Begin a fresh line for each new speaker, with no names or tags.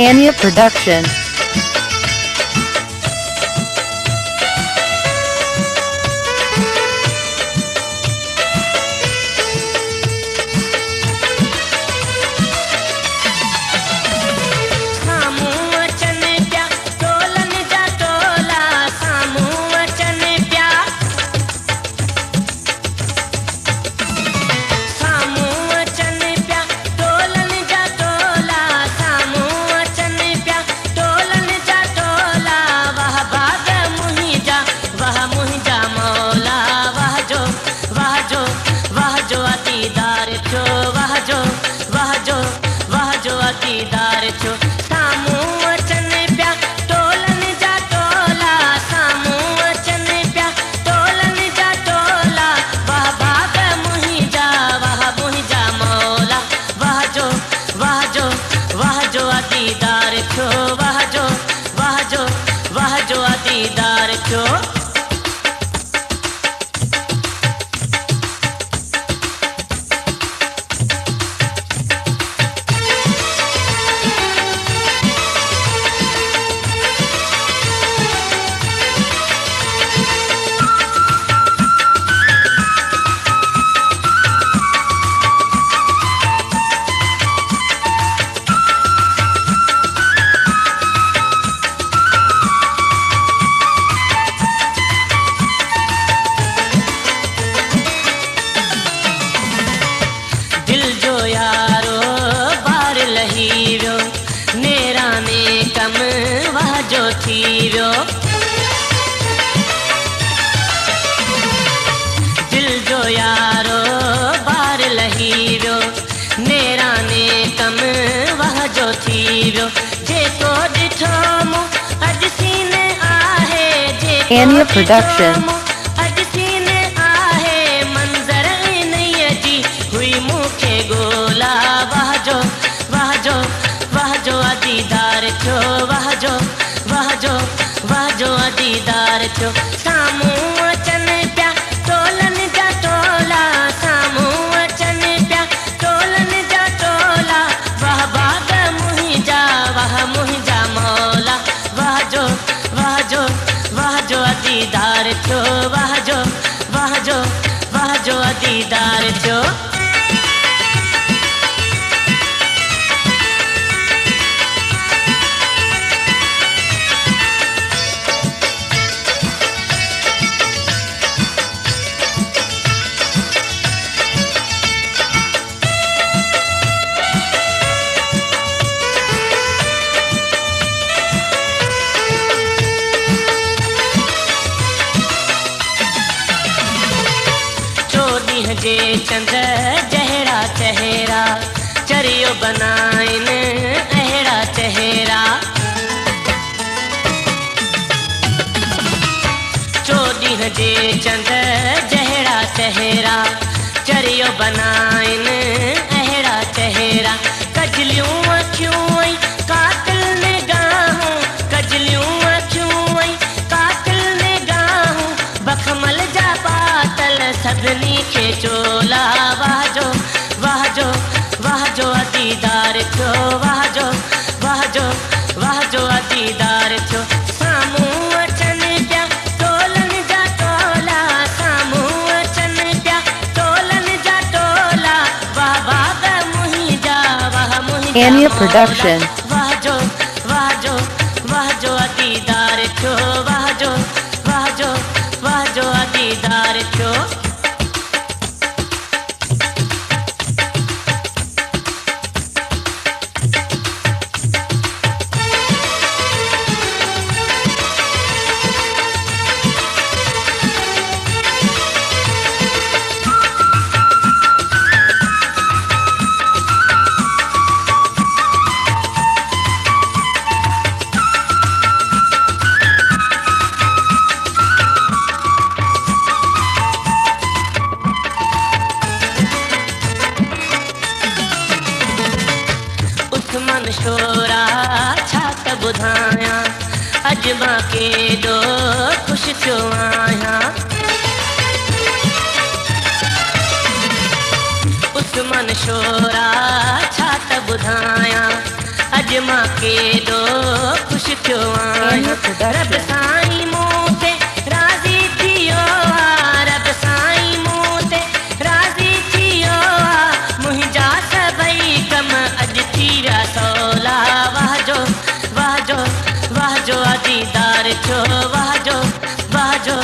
Anya Production.
दीदार छो सामूं अचनि पिया टोलनि जा टोला सामूं अचनि पिया टोलनि जा टोला वाह भाग मुंहिंजा मौला वाह जो दीदार छो वाह जो दीदार छो थी वियो दिल जो यारो बार लही वियो नेराने कम वह जो थी वियो जेको ॾिठो मूं अॼु सीने आहे
Anya Production.
अॼु सीने आहे मंज़र इन्हीअ जी हुई मूंखे ॻोल्हा वाह जो दीदार छो वाह जो दीदार छो सामूं अचनि पिया टोलनि जा टोला सामूं अचनि पिया टोलनि जा टोला वाह बाग मुंहिंजा मौला वाह जो दीदार छो वाह जो दीदार छो जे चंद जहरा चेहरा चरियो बनाइन अहड़ा चेहरा चोॾींहं जे चंद जहरा चेहरा चरियो बनाइन अहड़ा चेहरा कजलियूं अखियूं ऐं कातिल निगाहूं कजलियूं अखियूं ऐं कातिल निगाहूं बखमल जा पातल सभिनी खे चोला वाह जो दीदार छो वाह जो दीदार छो सामूं अचनि पिया टोलनि जा टोला सामूं अचनि पिया टोलनि जा टोला वाह बाग मुंहिंजा
Anya Production.
वाह जो दीदार छो वाह जो दीदार छो शोरा छा त ॿुधायां अॼु मां केॾो ख़ुशि थियो आहियां उस्मान शोरा छा त ॿुधायां अॼु अॼु मां केॾो ख़ुशि थियो आहियां। रब साईं मूं ते राज़ी थियो आहे, रब साईं मूं ते राज़ी थियो आहे। मुंहिंजा सभई कम अॼु थी विया सवला। वाह जो वाह जो वाह जो दीदार थियो, वाह जो वाह जो